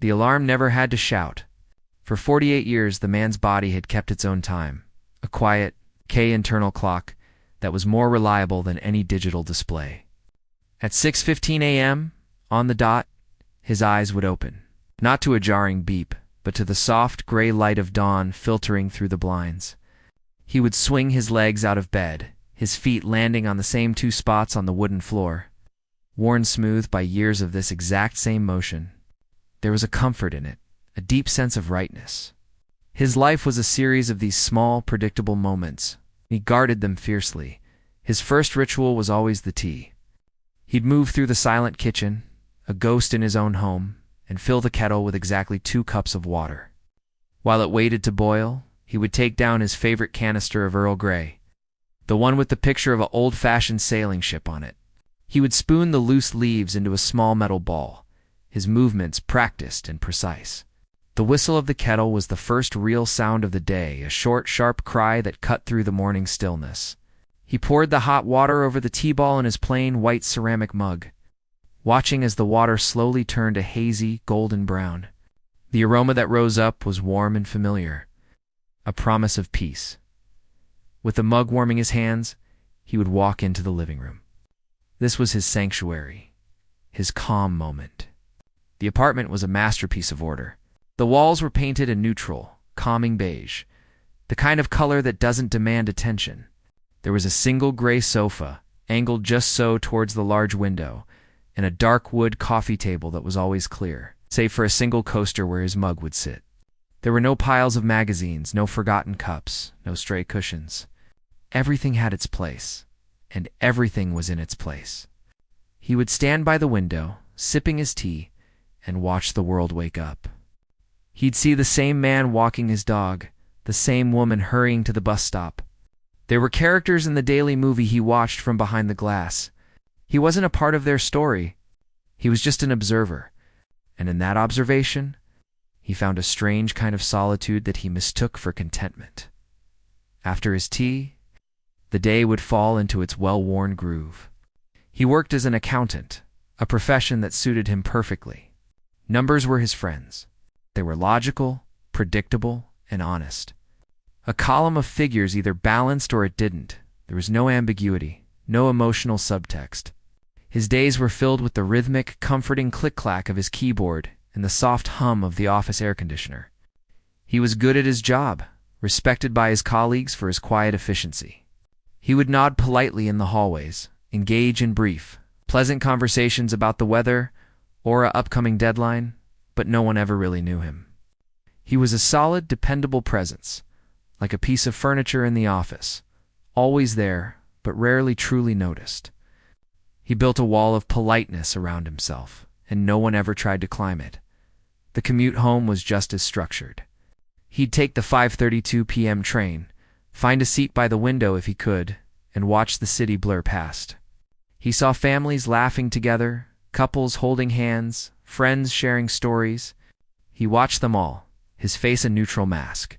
The alarm never had to shout. For 48 years, the man's body had kept its own time, a quiet, internal clock that was more reliable than any digital display. At 6:15 a.m., on the dot, his eyes would open, not to a jarring beep, but to the soft gray light of dawn filtering through the blinds. He would swing his legs out of bed, his feet landing on the same two spots on the wooden floor, worn smooth by years of this exact same motion. There was a comfort in it, a deep sense of rightness. His life was a series of these small, predictable moments. He guarded them fiercely. His first ritual was always the tea. He'd move through the silent kitchen, a ghost in his own home, and fill the kettle with exactly 2 cups of water. While it waited to boil, he would take down his favorite canister of Earl Grey, the one with the picture of an old-fashioned sailing ship on it. He would spoon the loose leaves into a small metal ball, his movements practiced and precise. The whistle of the kettle was the first real sound of the day, a short, sharp cry that cut through the morning stillness. He poured the hot water over the tea ball in his plain white ceramic mug, watching as the water slowly turned a hazy, golden brown. The aroma that rose up was warm and familiar, a promise of peace. With the mug warming his hands, he would walk into the living room. This was his sanctuary, his calm moment. The apartment was a masterpiece of order. The walls were painted a neutral, calming beige, the kind of color that doesn't demand attention. There was a single gray sofa, angled just so towards the large window, and a dark wood coffee table that was always clear, save for a single coaster where his mug would sit. There were no piles of magazines, no forgotten cups, no stray cushions. Everything had its place, and everything was in its place. He would stand by the window, sipping his tea, and watch the world wake up. He'd see the same man walking his dog, the same woman hurrying to the bus stop. There were characters in the daily movie he watched from behind the glass. He wasn't a part of their story. He was just an observer. And in that observation, he found a strange kind of solitude that he mistook for contentment. After his tea, the day would fall into its well-worn groove. He worked as an accountant, a profession that suited him perfectly. Numbers were his friends. They were logical, predictable, and honest. A column of figures either balanced or it didn't. There was no ambiguity, no emotional subtext. His days were filled with the rhythmic, comforting click-clack of his keyboard and the soft hum of the office air conditioner. He was good at his job, respected by his colleagues for his quiet efficiency. He would nod politely in the hallways, engage in brief, pleasant conversations about the weather or an upcoming deadline, but no one ever really knew him. He was a solid, dependable presence, like a piece of furniture in the office, always there, but rarely truly noticed. He built a wall of politeness around himself, and no one ever tried to climb it. The commute home was just as structured. He'd take the 5:32 p.m. train, find a seat by the window if he could, and watch the city blur past. He saw families laughing together, couples holding hands, friends sharing stories. He watched them all, his face a neutral mask.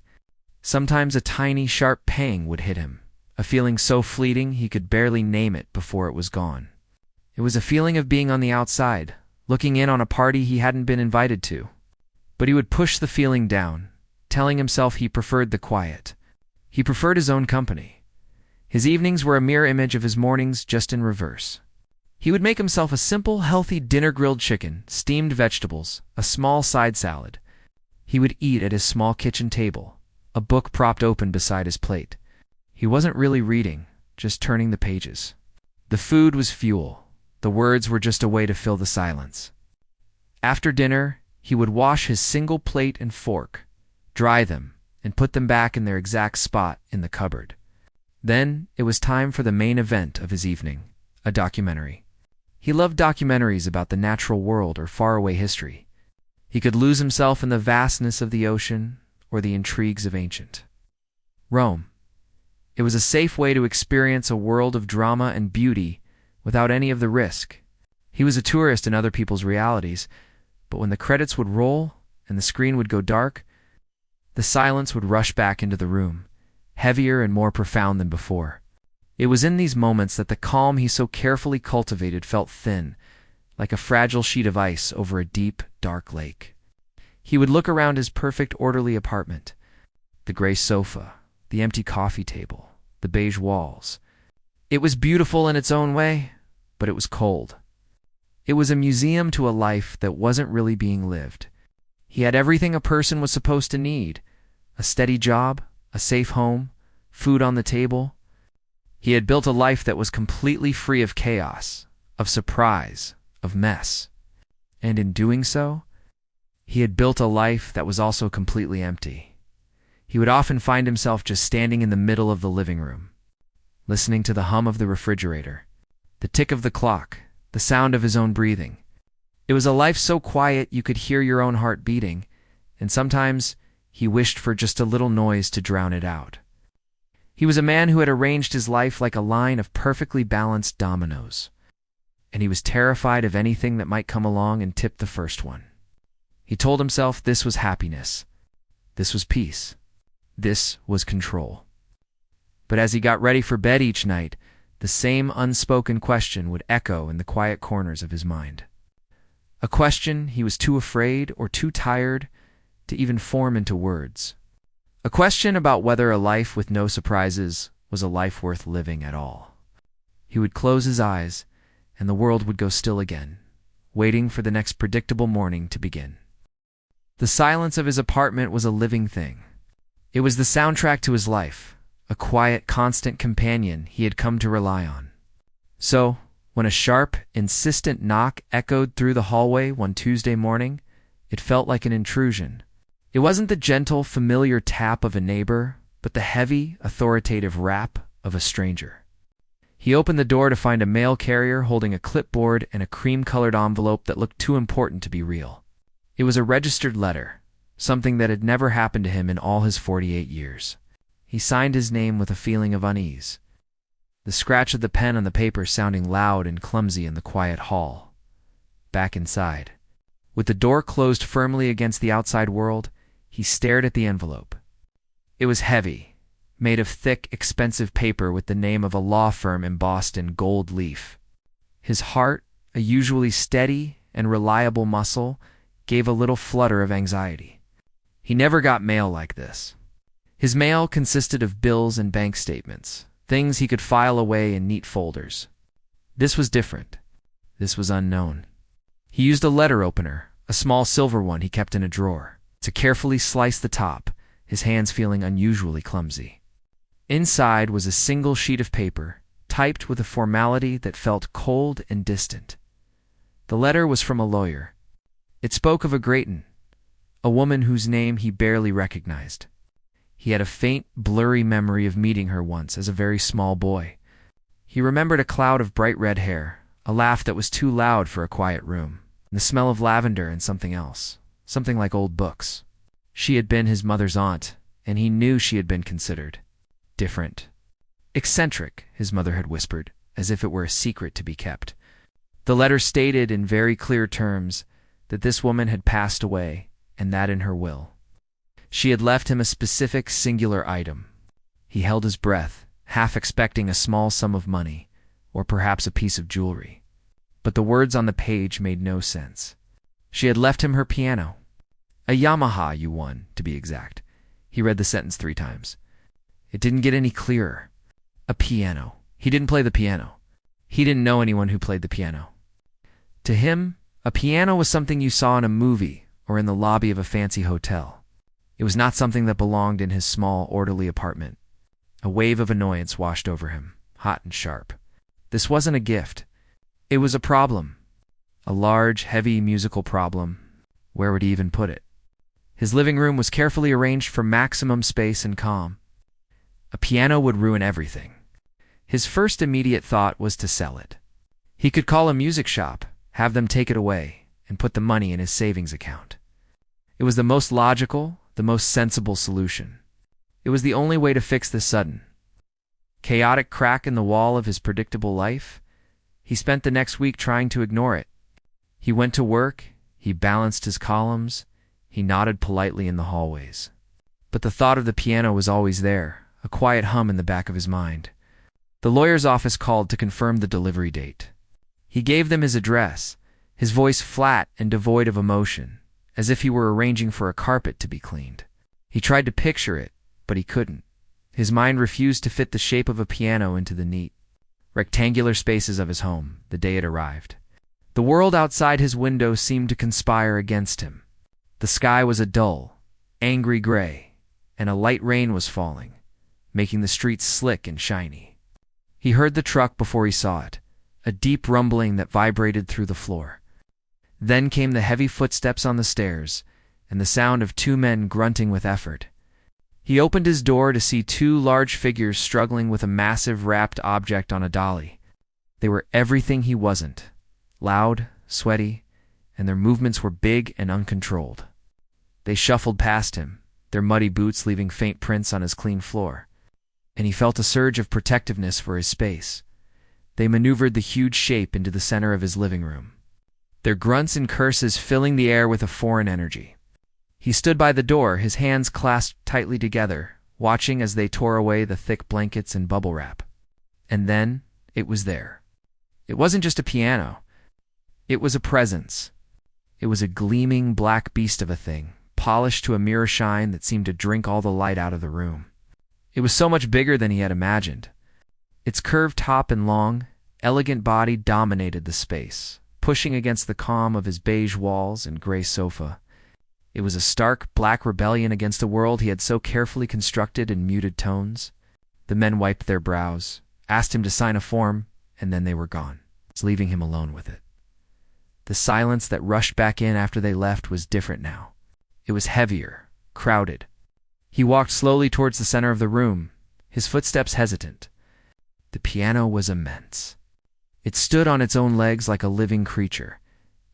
Sometimes a tiny, sharp pang would hit him, a feeling so fleeting he could barely name it before it was gone. It was a feeling of being on the outside, looking in on a party he hadn't been invited to. But he would push the feeling down, telling himself he preferred the quiet. He preferred his own company. His evenings were a mirror image of his mornings, just in reverse. He would make himself a simple, healthy dinner: grilled chicken, steamed vegetables, a small side salad. He would eat at his small kitchen table, a book propped open beside his plate. He wasn't really reading, just turning the pages. The food was fuel. The words were just a way to fill the silence. After dinner, he would wash his single plate and fork, dry them, and put them back in their exact spot in the cupboard. Then it was time for the main event of his evening, a documentary. He loved documentaries about the natural world or faraway history. He could lose himself in the vastness of the ocean or the intrigues of ancient Rome. It was a safe way to experience a world of drama and beauty without any of the risk. He was a tourist in other people's realities, but when the credits would roll and the screen would go dark, the silence would rush back into the room, heavier and more profound than before. It was in these moments that the calm he so carefully cultivated felt thin, like a fragile sheet of ice over a deep, dark lake. He would look around his perfect, orderly apartment. The gray sofa, the empty coffee table, the beige walls. It was beautiful in its own way, but it was cold. It was a museum to a life that wasn't really being lived. He had everything a person was supposed to need: a steady job, a safe home, food on the table. He had built a life that was completely free of chaos, of surprise, of mess. And in doing so, he had built a life that was also completely empty. He would often find himself just standing in the middle of the living room, listening to the hum of the refrigerator, the tick of the clock, the sound of his own breathing. It was a life so quiet you could hear your own heart beating, and sometimes he wished for just a little noise to drown it out. He was a man who had arranged his life like a line of perfectly balanced dominoes, and he was terrified of anything that might come along and tip the first one. He told himself this was happiness, this was peace, this was control. But as he got ready for bed each night, the same unspoken question would echo in the quiet corners of his mind. A question he was too afraid or too tired to even form into words. A question about whether a life with no surprises was a life worth living at all. He would close his eyes, and the world would go still again, waiting for the next predictable morning to begin. The silence of his apartment was a living thing. It was the soundtrack to his life, a quiet, constant companion he had come to rely on. So, when a sharp, insistent knock echoed through the hallway one Tuesday morning, it felt like an intrusion. It wasn't the gentle, familiar tap of a neighbor, but the heavy, authoritative rap of a stranger. He opened the door to find a mail carrier holding a clipboard and a cream-colored envelope that looked too important to be real. It was a registered letter, something that had never happened to him in all his 48 years. He signed his name with a feeling of unease, the scratch of the pen on the paper sounding loud and clumsy in the quiet hall. Back inside, with the door closed firmly against the outside world, he stared at the envelope. It was heavy, made of thick, expensive paper with the name of a law firm embossed in gold leaf. His heart, a usually steady and reliable muscle, gave a little flutter of anxiety. He never got mail like this. His mail consisted of bills and bank statements, things he could file away in neat folders. This was different. This was unknown. He used a letter opener, a small silver one he kept in a drawer, to carefully slice the top, his hands feeling unusually clumsy. Inside was a single sheet of paper, typed with a formality that felt cold and distant. The letter was from a lawyer. It spoke of a Grayton, a woman whose name he barely recognized. He had a faint, blurry memory of meeting her once as a very small boy. He remembered a cloud of bright red hair, a laugh that was too loud for a quiet room, and the smell of lavender and something else, something like old books. She had been his mother's aunt, and he knew she had been considered different. Eccentric, his mother had whispered, as if it were a secret to be kept. The letter stated in very clear terms that this woman had passed away, and that in her will. She had left him a specific, singular item. He held his breath, half expecting a small sum of money, or perhaps a piece of jewelry. But the words on the page made no sense. She had left him her piano. A Yamaha U1, to be exact. He read the sentence 3 times. It didn't get any clearer. A piano. He didn't play the piano. He didn't know anyone who played the piano. To him, a piano was something you saw in a movie or in the lobby of a fancy hotel. It was not something that belonged in his small, orderly apartment. A wave of annoyance washed over him, hot and sharp. This wasn't a gift. It was a problem. A large, heavy musical problem. Where would he even put it? His living room was carefully arranged for maximum space and calm. A piano would ruin everything. His first immediate thought was to sell it. He could call a music shop, have them take it away, and put the money in his savings account. It was the most logical, the most sensible solution. It was the only way to fix this sudden, chaotic crack in the wall of his predictable life. He spent the next week trying to ignore it. He went to work, he balanced his columns, he nodded politely in the hallways. But the thought of the piano was always there, a quiet hum in the back of his mind. The lawyer's office called to confirm the delivery date. He gave them his address, his voice flat and devoid of emotion, as if he were arranging for a carpet to be cleaned. He tried to picture it, but he couldn't. His mind refused to fit the shape of a piano into the neat, rectangular spaces of his home the day it arrived. The world outside his window seemed to conspire against him. The sky was a dull, angry gray, and a light rain was falling, making the streets slick and shiny. He heard the truck before he saw it, a deep rumbling that vibrated through the floor. Then came the heavy footsteps on the stairs, and the sound of two men grunting with effort. He opened his door to see two large figures struggling with a massive wrapped object on a dolly. They were everything he wasn't: loud, sweaty, and their movements were big and uncontrolled. They shuffled past him, their muddy boots leaving faint prints on his clean floor, and he felt a surge of protectiveness for his space. They maneuvered the huge shape into the center of his living room, their grunts and curses filling the air with a foreign energy. He stood by the door, his hands clasped tightly together, watching as they tore away the thick blankets and bubble wrap. And then it was there. It wasn't just a piano. It was a presence. It was a gleaming black beast of a thing, polished to a mirror shine that seemed to drink all the light out of the room. It was so much bigger than he had imagined. Its curved top and long, elegant body dominated the space, pushing against the calm of his beige walls and gray sofa. It was a stark, black rebellion against a world he had so carefully constructed in muted tones. The men wiped their brows, asked him to sign a form, and then they were gone, leaving him alone with it. The silence that rushed back in after they left was different now. It was heavier, crowded. He walked slowly towards the center of the room, his footsteps hesitant. The piano was immense. It stood on its own legs like a living creature,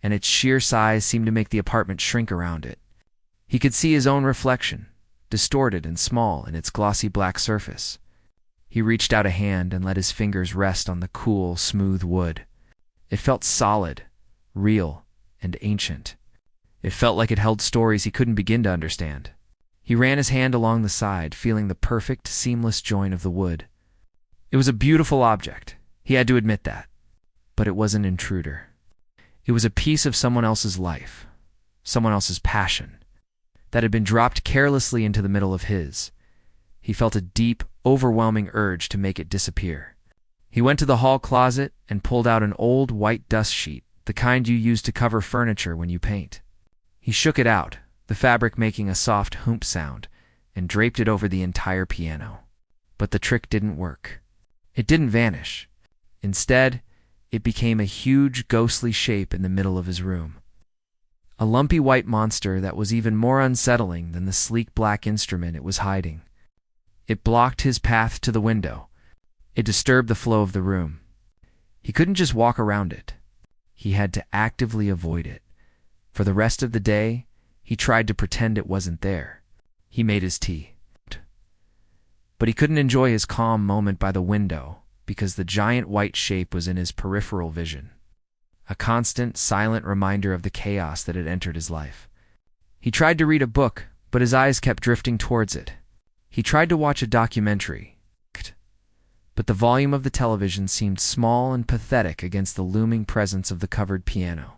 and its sheer size seemed to make the apartment shrink around it. He could see his own reflection, distorted and small in its glossy black surface. He reached out a hand and let his fingers rest on the cool, smooth wood. It felt solid, real, and ancient. It felt like it held stories he couldn't begin to understand. He ran his hand along the side, feeling the perfect, seamless join of the wood. It was a beautiful object. He had to admit that. But it was an intruder. It was a piece of someone else's life, someone else's passion, that had been dropped carelessly into the middle of his. He felt a deep, overwhelming urge to make it disappear. He went to the hall closet and pulled out an old white dust sheet, the kind you use to cover furniture when you paint. He shook it out, the fabric making a soft hoomp sound, and draped it over the entire piano. But the trick didn't work. It didn't vanish. Instead, it became a huge, ghostly shape in the middle of his room. A lumpy white monster that was even more unsettling than the sleek black instrument it was hiding. It blocked his path to the window. It disturbed the flow of the room. He couldn't just walk around it. He had to actively avoid it. For the rest of the day, he tried to pretend it wasn't there. He made his tea. But he couldn't enjoy his calm moment by the window because the giant white shape was in his peripheral vision. A constant, silent reminder of the chaos that had entered his life. He tried to read a book, but his eyes kept drifting towards it. He tried to watch a documentary, but the volume of the television seemed small and pathetic against the looming presence of the covered piano.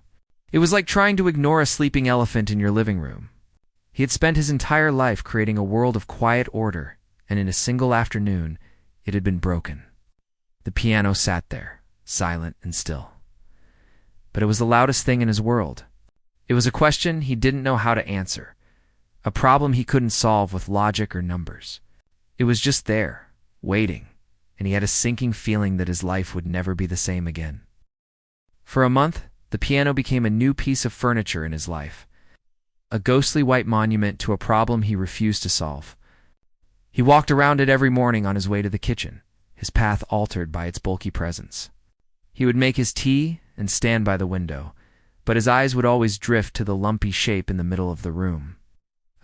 It was like trying to ignore a sleeping elephant in your living room. He had spent his entire life creating a world of quiet order, and in a single afternoon, it had been broken. The piano sat there, silent and still. But it was the loudest thing in his world. It was a question he didn't know how to answer, a problem he couldn't solve with logic or numbers. It was just there, waiting, and he had a sinking feeling that his life would never be the same again. For a month, the piano became a new piece of furniture in his life, a ghostly white monument to a problem he refused to solve. He walked around it every morning on his way to the kitchen, his path altered by its bulky presence. He would make his tea and stand by the window, but his eyes would always drift to the lumpy shape in the middle of the room,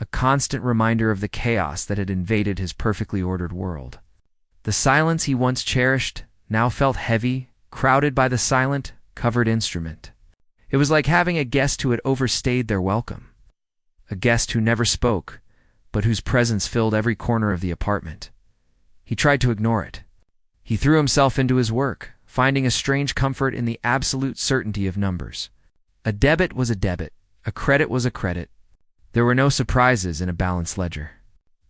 a constant reminder of the chaos that had invaded his perfectly ordered world. The silence he once cherished now felt heavy, crowded by the silent, covered instrument. It was like having a guest who had overstayed their welcome, a guest who never spoke, but whose presence filled every corner of the apartment. He tried to ignore it. He threw himself into his work, finding a strange comfort in the absolute certainty of numbers. A debit was a debit, a credit was a credit, There were no surprises in a balanced ledger.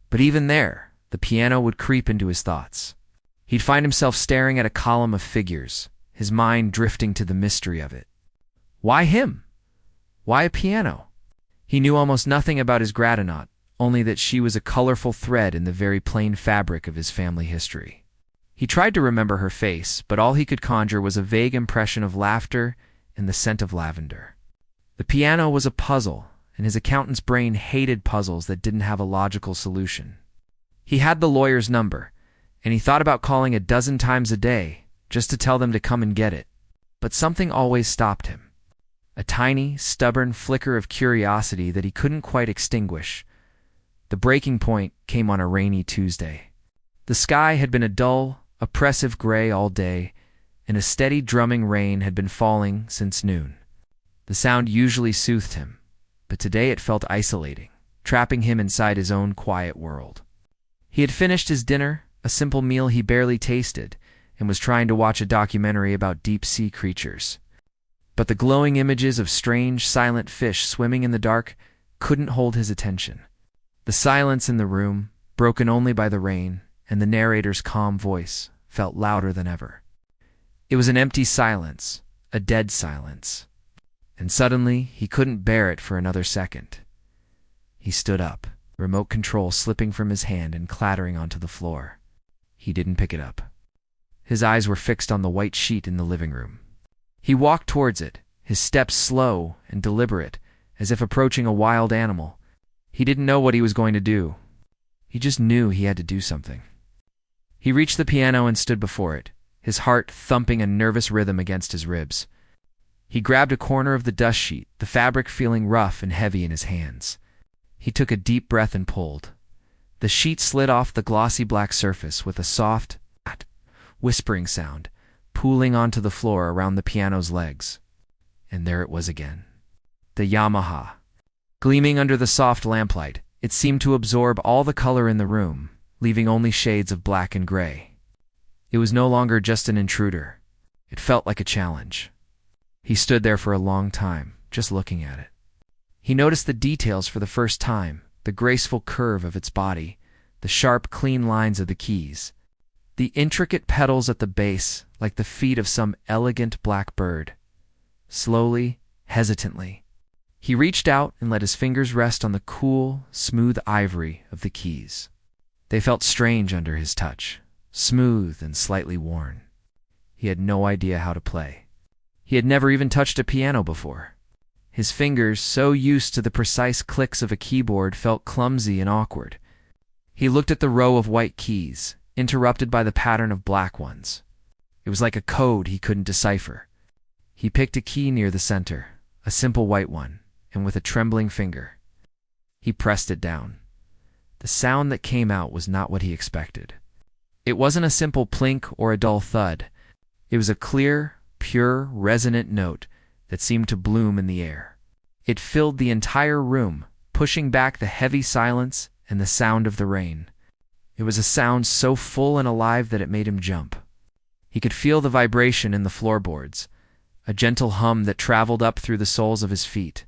But even there, the piano would creep into his thoughts. He'd find himself staring at a column of figures, his mind drifting to the mystery of it. Why him? Why a piano? He knew almost nothing about his gradinaut, only that she was a colorful thread in the very plain fabric of his family history. He tried to remember her face, but all he could conjure was a vague impression of laughter and the scent of lavender. The piano was a puzzle, and his accountant's brain hated puzzles that didn't have a logical solution. He had the lawyer's number, and he thought about calling 12 times a day just to tell them to come and get it. But something always stopped him. A tiny, stubborn flicker of curiosity that he couldn't quite extinguish. The breaking point came on a rainy Tuesday. The sky had been a dull, oppressive gray all day, and a steady drumming rain had been falling since noon. The sound usually soothed him, but today it felt isolating, trapping him inside his own quiet world. He had finished his dinner, a simple meal he barely tasted, and was trying to watch a documentary about deep-sea creatures. But the glowing images of strange, silent fish swimming in the dark couldn't hold his attention. The silence in the room, broken only by the rain, and the narrator's calm voice, felt louder than ever. It was an empty silence, a dead silence. And suddenly, he couldn't bear it for another second. He stood up, remote control slipping from his hand and clattering onto the floor. He didn't pick it up. His eyes were fixed on the white sheet in the living room. He walked towards it, his steps slow and deliberate, as if approaching a wild animal. He didn't know what he was going to do. He just knew he had to do something. He reached the piano and stood before it, his heart thumping a nervous rhythm against his ribs. He grabbed a corner of the dust sheet, the fabric feeling rough and heavy in his hands. He took a deep breath and pulled. The sheet slid off the glossy black surface with a soft, whispering sound, pooling onto the floor around the piano's legs. And there it was again. The Yamaha. Gleaming under the soft lamplight, it seemed to absorb all the color in the room, leaving only shades of black and gray. It was no longer just an intruder. It felt like a challenge. He stood there for a long time, just looking at it. He noticed the details for the first time, the graceful curve of its body, the sharp, clean lines of the keys, the intricate petals at the base like the feet of some elegant black bird. Slowly, hesitantly, he reached out and let his fingers rest on the cool, smooth ivory of the keys. They felt strange under his touch, smooth and slightly worn. He had no idea how to play. He had never even touched a piano before. His fingers, so used to the precise clicks of a keyboard, felt clumsy and awkward. He looked at the row of white keys, interrupted by the pattern of black ones. It was like a code he couldn't decipher. He picked a key near the center, a simple white one, and with a trembling finger, he pressed it down. The sound that came out was not what he expected. It wasn't a simple plink or a dull thud. It was a clear, pure, resonant note that seemed to bloom in the air. It filled the entire room, pushing back the heavy silence and the sound of the rain. It was a sound so full and alive that it made him jump. He could feel the vibration in the floorboards, a gentle hum that traveled up through the soles of his feet.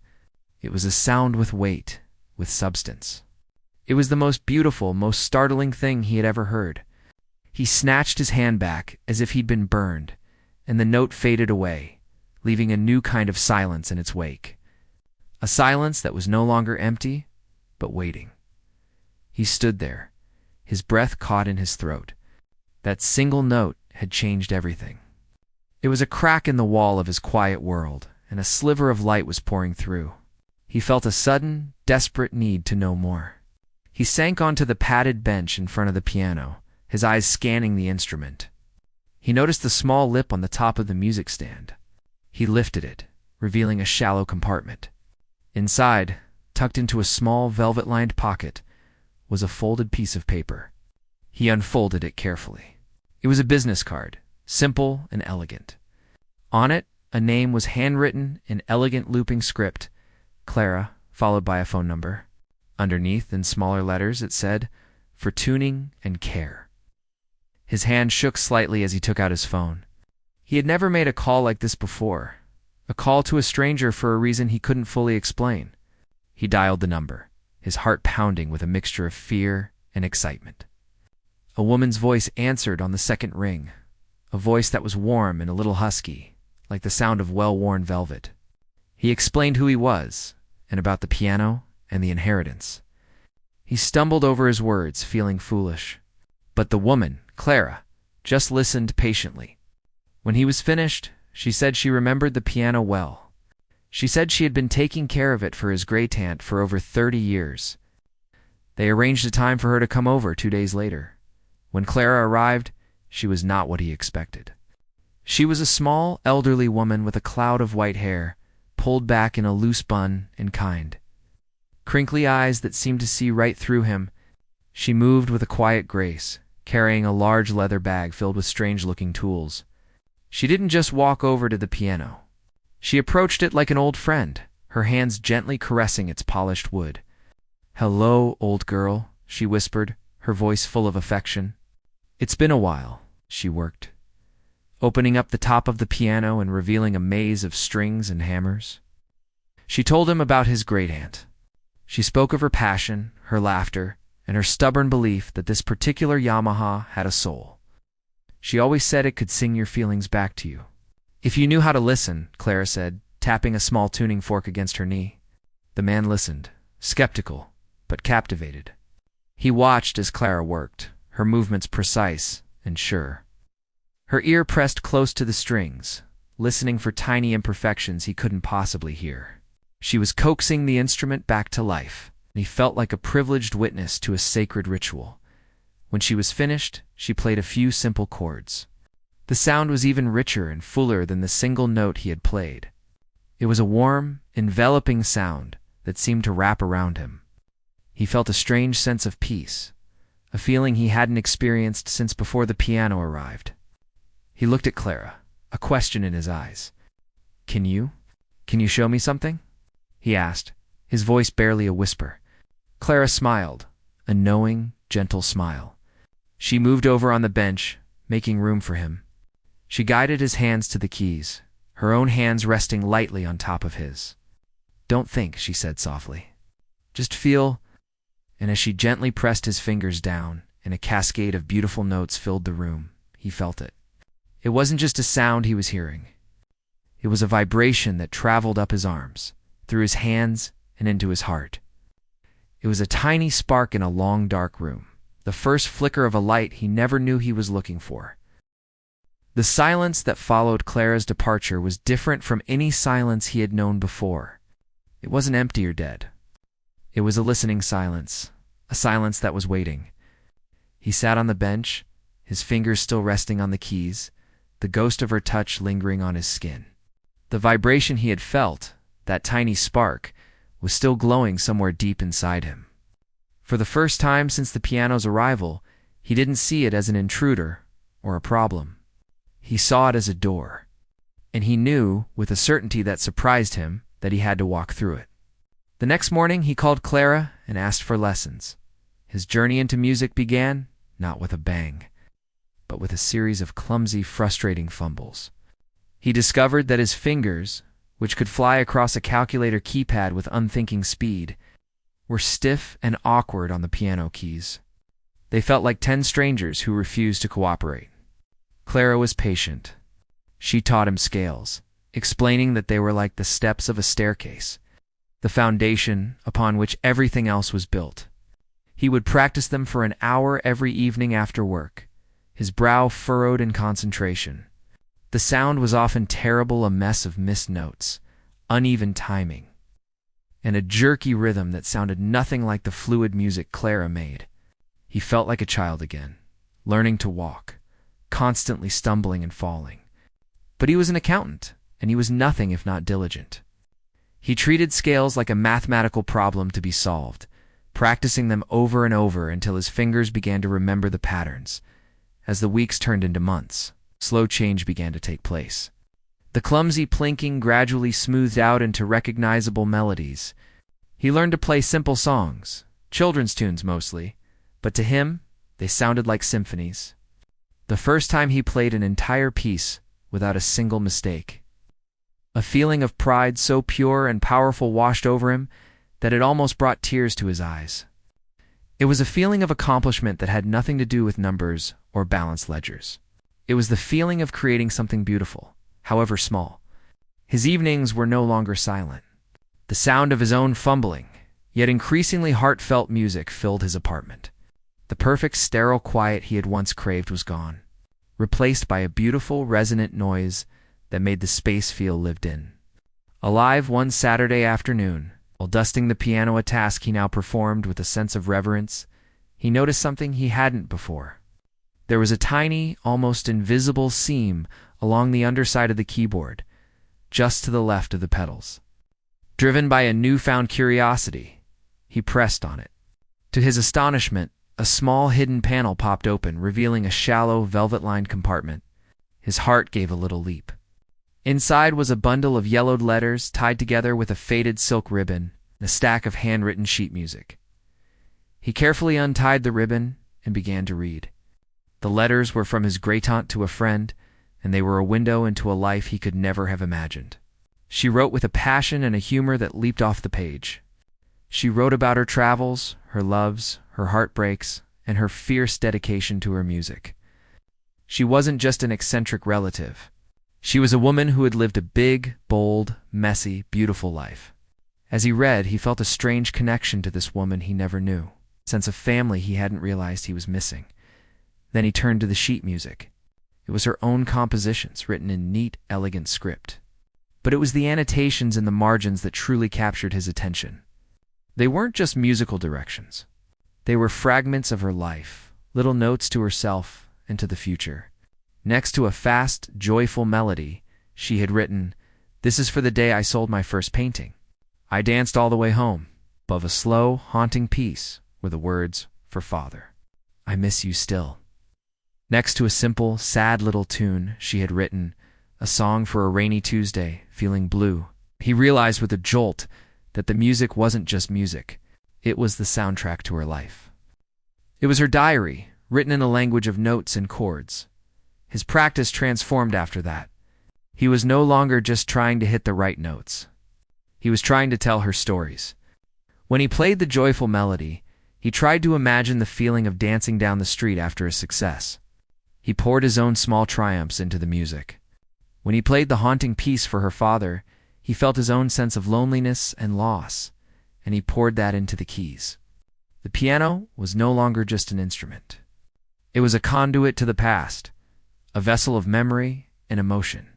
It was a sound with weight, with substance. It was the most beautiful, most startling thing he had ever heard. He snatched his hand back as if he'd been burned, and the note faded away, leaving a new kind of silence in its wake. A silence that was no longer empty, but waiting. He stood there, his breath caught in his throat. That single note had changed everything. It was a crack in the wall of his quiet world, and a sliver of light was pouring through. He felt a sudden, desperate need to know more. He sank onto the padded bench in front of the piano, his eyes scanning the instrument. He noticed the small lip on the top of the music stand. He lifted it, revealing a shallow compartment. Inside, tucked into a small velvet-lined pocket, was a folded piece of paper. He unfolded it carefully. It was a business card, simple and elegant. On it, a name was handwritten in elegant looping script, Clara, followed by a phone number. Underneath, in smaller letters, it said, "For tuning and care." His hand shook slightly as he took out his phone. He had never made a call like this before, a call to a stranger for a reason he couldn't fully explain. He dialed the number. his heart pounding with a mixture of fear and excitement. A woman's voice answered on the second ring, a voice that was warm and a little husky, like the sound of well-worn velvet. He explained who he was, and about the piano and the inheritance. He stumbled over his words, feeling foolish. But the woman, Clara, just listened patiently. When he was finished, she said she remembered the piano well. She said she had been taking care of it for his great-aunt for over 30 years. They arranged a time for her to come over 2 days later. When Clara arrived, she was not what he expected. She was a small, elderly woman with a cloud of white hair, pulled back in a loose bun and kind. Crinkly eyes that seemed to see right through him. She moved with a quiet grace, carrying a large leather bag filled with strange-looking tools. She didn't just walk over to the piano. She approached it like an old friend, her hands gently caressing its polished wood. "Hello, old girl," she whispered, her voice full of affection. "It's been a while," she worked, opening up the top of the piano and revealing a maze of strings and hammers. She told him about his great-aunt. She spoke of her passion, her laughter, and her stubborn belief that this particular Yamaha had a soul. She always said it could sing your feelings back to you. "If you knew how to listen," Clara said, tapping a small tuning fork against her knee. The man listened, skeptical, but captivated. He watched as Clara worked, her movements precise and sure. Her ear pressed close to the strings, listening for tiny imperfections he couldn't possibly hear. She was coaxing the instrument back to life, and he felt like a privileged witness to a sacred ritual. When she was finished, she played a few simple chords. The sound was even richer and fuller than the single note he had played. It was a warm, enveloping sound that seemed to wrap around him. He felt a strange sense of peace, a feeling he hadn't experienced since before the piano arrived. He looked at Clara, a question in his eyes. Can you show me something?" he asked, his voice barely a whisper. Clara smiled, a knowing, gentle smile. She moved over on the bench, making room for him. She guided his hands to the keys, her own hands resting lightly on top of his. "Don't think," she said softly. "Just feel," and as she gently pressed his fingers down, and a cascade of beautiful notes filled the room, he felt it. It wasn't just a sound he was hearing. It was a vibration that traveled up his arms, through his hands, and into his heart. It was a tiny spark in a long, dark room, the first flicker of a light he never knew he was looking for. The silence that followed Clara's departure was different from any silence he had known before. It wasn't empty or dead. It was a listening silence, a silence that was waiting. He sat on the bench, his fingers still resting on the keys, the ghost of her touch lingering on his skin. The vibration he had felt, that tiny spark, was still glowing somewhere deep inside him. For the first time since the piano's arrival, he didn't see it as an intruder or a problem. He saw it as a door, and he knew, with a certainty that surprised him, that he had to walk through it. The next morning, he called Clara and asked for lessons. His journey into music began, not with a bang, but with a series of clumsy, frustrating fumbles. He discovered that his fingers, which could fly across a calculator keypad with unthinking speed, were stiff and awkward on the piano keys. They felt like 10 strangers who refused to cooperate. Clara was patient. She taught him scales, explaining that they were like the steps of a staircase, the foundation upon which everything else was built. He would practice them for an hour every evening after work, his brow furrowed in concentration. The sound was often terrible, a mess of missed notes, uneven timing, and a jerky rhythm that sounded nothing like the fluid music Clara made. He felt like a child again, learning to walk, constantly stumbling and falling. But he was an accountant, and he was nothing if not diligent. He treated scales like a mathematical problem to be solved, practicing them over and over until his fingers began to remember the patterns. As the weeks turned into months, slow change began to take place. The clumsy plinking gradually smoothed out into recognizable melodies. He learned to play simple songs, children's tunes mostly, but to him, they sounded like symphonies. The first time he played an entire piece without a single mistake. A feeling of pride so pure and powerful washed over him that it almost brought tears to his eyes. It was a feeling of accomplishment that had nothing to do with numbers or balanced ledgers. It was the feeling of creating something beautiful, however small. His evenings were no longer silent. The sound of his own fumbling, yet increasingly heartfelt music filled his apartment. The perfect sterile quiet he had once craved was gone, replaced by a beautiful, resonant noise that made the space feel lived in. Alive one Saturday afternoon, while dusting the piano, a task he now performed with a sense of reverence, he noticed something he hadn't before. There was a tiny, almost invisible seam along the underside of the keyboard, just to the left of the pedals. Driven by a newfound curiosity, he pressed on it. To his astonishment, a small hidden panel popped open, revealing a shallow, velvet-lined compartment. His heart gave a little leap. Inside was a bundle of yellowed letters tied together with a faded silk ribbon and a stack of handwritten sheet music. He carefully untied the ribbon and began to read. The letters were from his great-aunt to a friend, and they were a window into a life he could never have imagined. She wrote with a passion and a humor that leaped off the page. She wrote about her travels, her loves, her heartbreaks, and her fierce dedication to her music. She wasn't just an eccentric relative. She was a woman who had lived a big, bold, messy, beautiful life. As he read, he felt a strange connection to this woman he never knew, a sense of family he hadn't realized he was missing. Then he turned to the sheet music. It was her own compositions, written in neat, elegant script. But it was the annotations in the margins that truly captured his attention. They weren't just musical directions. They were fragments of her life, little notes to herself and to the future. Next to a fast, joyful melody, she had written, "This is for the day I sold my first painting. I danced all the way home." Above a slow, haunting piece were the words, "For Father. I miss you still." Next to a simple, sad little tune, she had written, "A song for a rainy Tuesday, feeling blue." He realized with a jolt that the music wasn't just music. It was the soundtrack to her life. It was her diary, written in a language of notes and chords. His practice transformed after that. He was no longer just trying to hit the right notes. He was trying to tell her stories. When he played the joyful melody, he tried to imagine the feeling of dancing down the street after a success. He poured his own small triumphs into the music. When he played the haunting piece for her father, he felt his own sense of loneliness and loss, and he poured that into the keys. The piano was no longer just an instrument. It was a conduit to the past, a vessel of memory and emotion.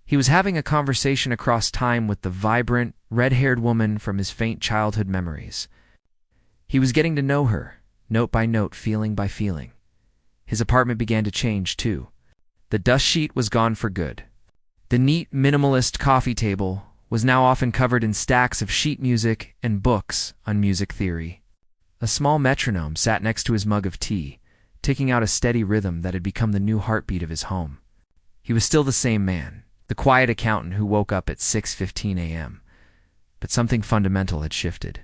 He was having a conversation across time with the vibrant, red-haired woman from his faint childhood memories. He was getting to know her, note by note, feeling by feeling. His apartment began to change, too. The dust sheet was gone for good. The neat, minimalist coffee table was now often covered in stacks of sheet music and books on music theory. A small metronome sat next to his mug of tea, ticking out a steady rhythm that had become the new heartbeat of his home. He was still the same man, the quiet accountant who woke up at 6:15 a.m., but something fundamental had shifted.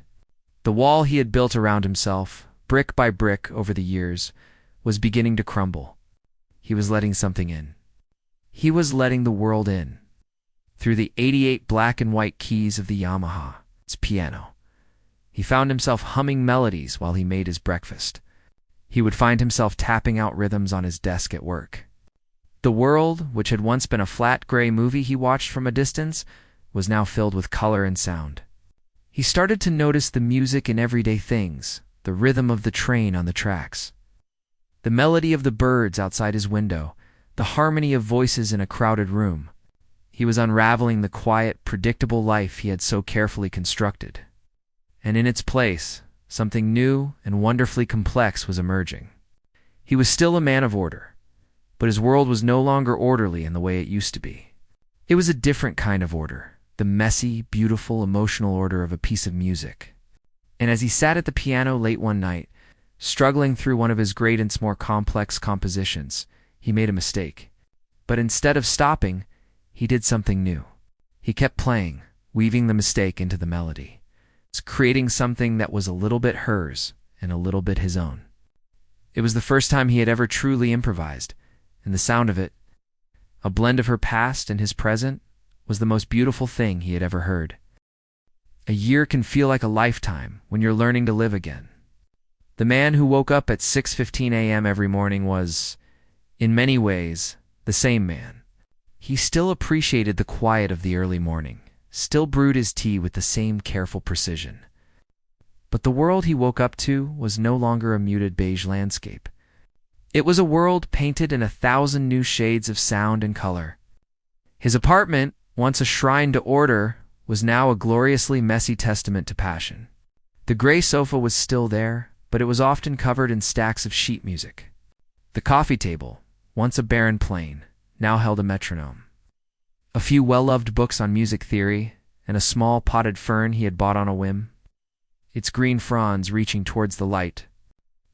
The wall he had built around himself, brick by brick over the years, was beginning to crumble. He was letting something in. He was letting the world in. Through the 88 black and white keys of the Yamaha, its piano. He found himself humming melodies while he made his breakfast. He would find himself tapping out rhythms on his desk at work. The world, which had once been a flat gray movie he watched from a distance, was now filled with color and sound. He started to notice the music in everyday things, the rhythm of the train on the tracks, the melody of the birds outside his window, the harmony of voices in a crowded room. He was unraveling the quiet, predictable life he had so carefully constructed. And in its place, something new and wonderfully complex was emerging. He was still a man of order, but his world was no longer orderly in the way it used to be. It was a different kind of order, the messy, beautiful, emotional order of a piece of music. And as he sat at the piano late one night, struggling through one of his greatest, more complex compositions, he made a mistake. But instead of stopping, he did something new. He kept playing, weaving the mistake into the melody, creating something that was a little bit hers and a little bit his own. It was the first time he had ever truly improvised, and the sound of it, a blend of her past and his present, was the most beautiful thing he had ever heard. A year can feel like a lifetime when you're learning to live again. The man who woke up at 6:15 a.m. every morning was, in many ways, the same man. He still appreciated the quiet of the early morning, still brewed his tea with the same careful precision. But the world he woke up to was no longer a muted beige landscape. It was a world painted in 1,000 new shades of sound and color. His apartment, once a shrine to order, was now a gloriously messy testament to passion. The gray sofa was still there, but it was often covered in stacks of sheet music. The coffee table, once a barren plain, now held a metronome. A few well-loved books on music theory, and a small potted fern he had bought on a whim, its green fronds reaching towards the light.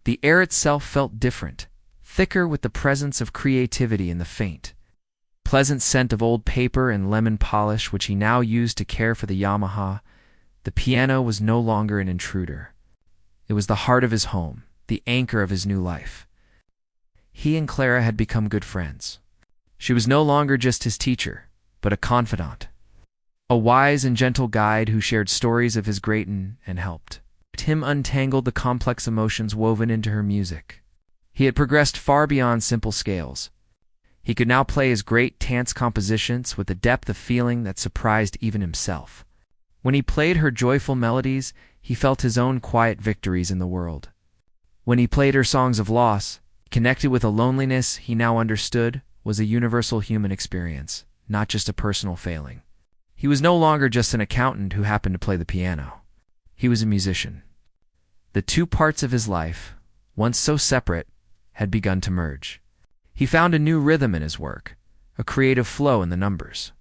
The air itself felt different, thicker with the presence of creativity in the faint, pleasant scent of old paper and lemon polish which he now used to care for the Yamaha. The piano was no longer an intruder. It was the heart of his home, the anchor of his new life. He and Clara had become good friends. She was no longer just his teacher, but a confidant, a wise and gentle guide who shared stories of his greatness and helped him untangle the complex emotions woven into her music. He had progressed far beyond simple scales. He could now play his great dance compositions with a depth of feeling that surprised even himself. When he played her joyful melodies, he felt his own quiet victories in the world. When he played her songs of loss, connected with a loneliness he now understood was a universal human experience, not just a personal failing. He was no longer just an accountant who happened to play the piano. He was a musician. The two parts of his life, once so separate, had begun to merge. He found a new rhythm in his work, a creative flow in the numbers,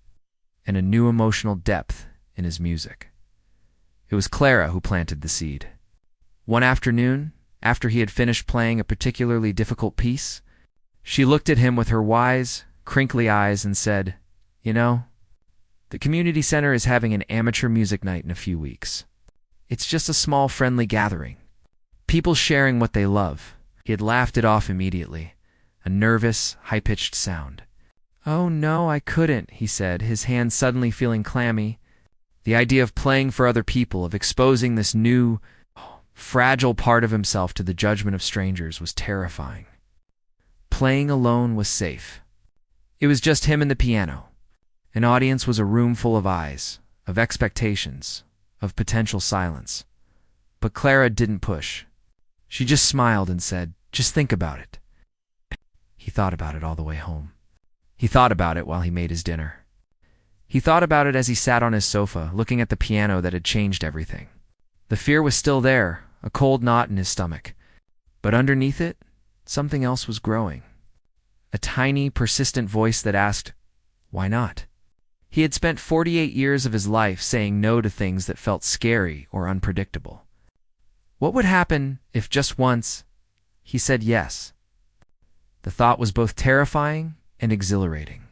and a new emotional depth in his music. It was Clara who planted the seed. One afternoon, after he had finished playing a particularly difficult piece, she looked at him with her wise, crinkly eyes and said, "You know, the community center is having an amateur music night in a few weeks. It's just a small friendly gathering. People sharing what they love." He had laughed it off immediately, a nervous, high-pitched sound. "Oh no, I couldn't," he said, his hands suddenly feeling clammy. The idea of playing for other people, of exposing this new, fragile part of himself to the judgment of strangers was terrifying. Playing alone was safe. It was just him and the piano. An audience was a room full of eyes, of expectations, of potential silence. But Clara didn't push. She just smiled and said, "Just think about it." He thought about it all the way home. He thought about it while he made his dinner. He thought about it as he sat on his sofa, looking at the piano that had changed everything. The fear was still there, a cold knot in his stomach. But underneath it, something else was growing. A tiny, persistent voice that asked, "Why not?" He had spent 48 years of his life saying no to things that felt scary or unpredictable. What would happen if just once he said yes? The thought was both terrifying and exhilarating.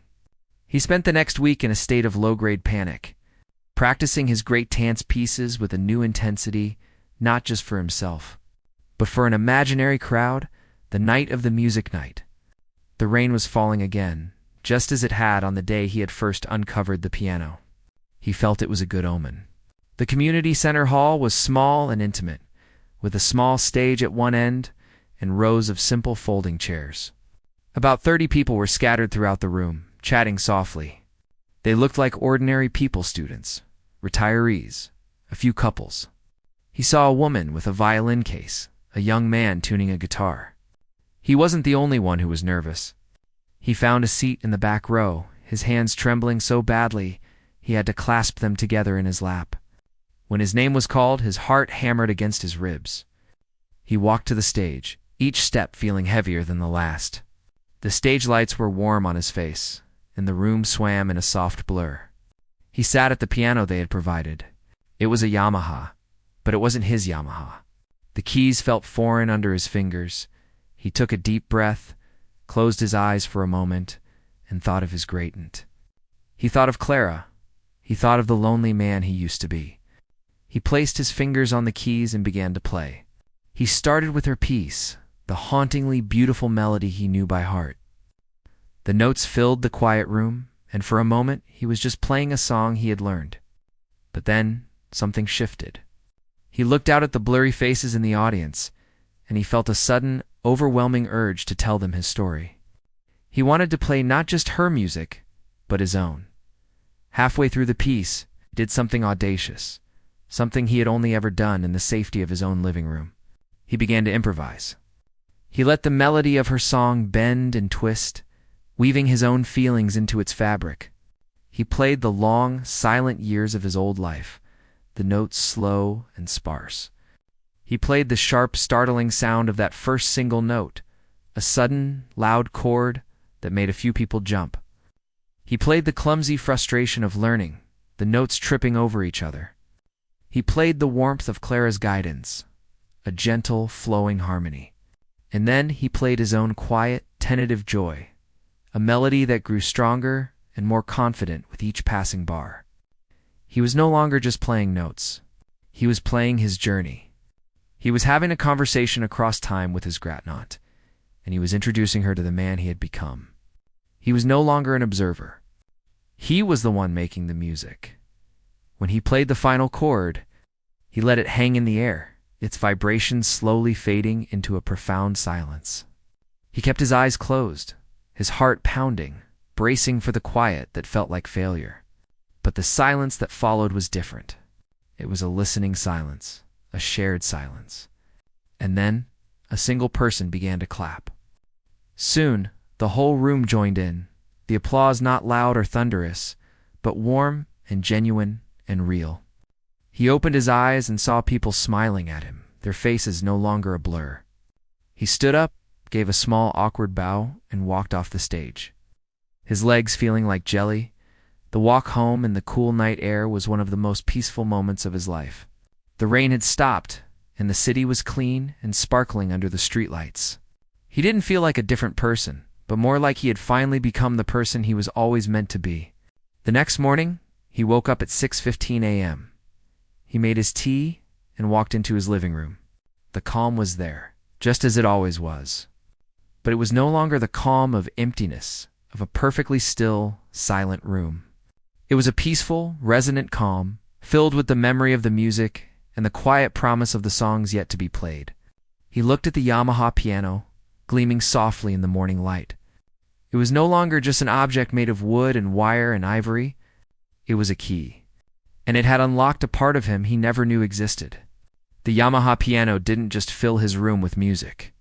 He spent the next week in a state of low-grade panic, practicing his great dance pieces with a new intensity, not just for himself, but for an imaginary crowd, the night of the music night. The rain was falling again, just as it had on the day he had first uncovered the piano. He felt it was a good omen. The community center hall was small and intimate, with a small stage at one end and rows of simple folding chairs. About 30 people were scattered throughout the room, chatting softly. They looked like ordinary people, students, retirees, a few couples. He saw a woman with a violin case, a young man tuning a guitar. He wasn't the only one who was nervous. He found a seat in the back row, his hands trembling so badly he had to clasp them together in his lap. When his name was called, his heart hammered against his ribs. He walked to the stage, each step feeling heavier than the last. The stage lights were warm on his face, and the room swam in a soft blur. He sat at the piano they had provided. It was a Yamaha, but it wasn't his Yamaha. The keys felt foreign under his fingers. He took a deep breath, closed his eyes for a moment, and thought of his greatness. He thought of Clara. He thought of the lonely man he used to be. He placed his fingers on the keys and began to play. He started with her piece, the hauntingly beautiful melody he knew by heart. The notes filled the quiet room, and for a moment he was just playing a song he had learned. But then something shifted. He looked out at the blurry faces in the audience, and he felt a sudden, overwhelming urge to tell them his story. He wanted to play not just her music, but his own. Halfway through the piece, he did something audacious, something he had only ever done in the safety of his own living room. He began to improvise. He let the melody of her song bend and twist, weaving his own feelings into its fabric. He played the long, silent years of his old life, the notes slow and sparse. He played the sharp, startling sound of that first single note, a sudden, loud chord that made a few people jump. He played the clumsy frustration of learning, the notes tripping over each other. He played the warmth of Clara's guidance, a gentle, flowing harmony. And then he played his own quiet, tentative joy, a melody that grew stronger and more confident with each passing bar. He was no longer just playing notes. He was playing his journey. He was having a conversation across time with his Gratnaught, and he was introducing her to the man he had become. He was no longer an observer. He was the one making the music. When he played the final chord, he let it hang in the air, its vibrations slowly fading into a profound silence. He kept his eyes closed, his heart pounding, bracing for the quiet that felt like failure. But the silence that followed was different. It was a listening silence, a shared silence. And then, a single person began to clap. Soon, the whole room joined in, the applause not loud or thunderous, but warm and genuine and real. He opened his eyes and saw people smiling at him, their faces no longer a blur. He stood up, gave a small awkward bow, and walked off the stage. His legs feeling like jelly, the walk home in the cool night air was one of the most peaceful moments of his life. The rain had stopped, and the city was clean and sparkling under the streetlights. He didn't feel like a different person, but more like he had finally become the person he was always meant to be. The next morning, he woke up at 6:15 a.m. He made his tea and walked into his living room. The calm was there, just as it always was. But it was no longer the calm of emptiness, of a perfectly still, silent room. It was a peaceful, resonant calm, filled with the memory of the music and the quiet promise of the songs yet to be played. He looked at the Yamaha piano, gleaming softly in the morning light. It was no longer just an object made of wood and wire and ivory. It was a key, and it had unlocked a part of him he never knew existed. The Yamaha piano didn't just fill his room with music.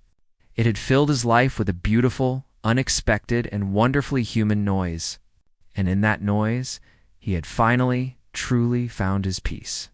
It had filled his life with a beautiful, unexpected, and wonderfully human noise. And in that noise, he had finally, truly found his peace.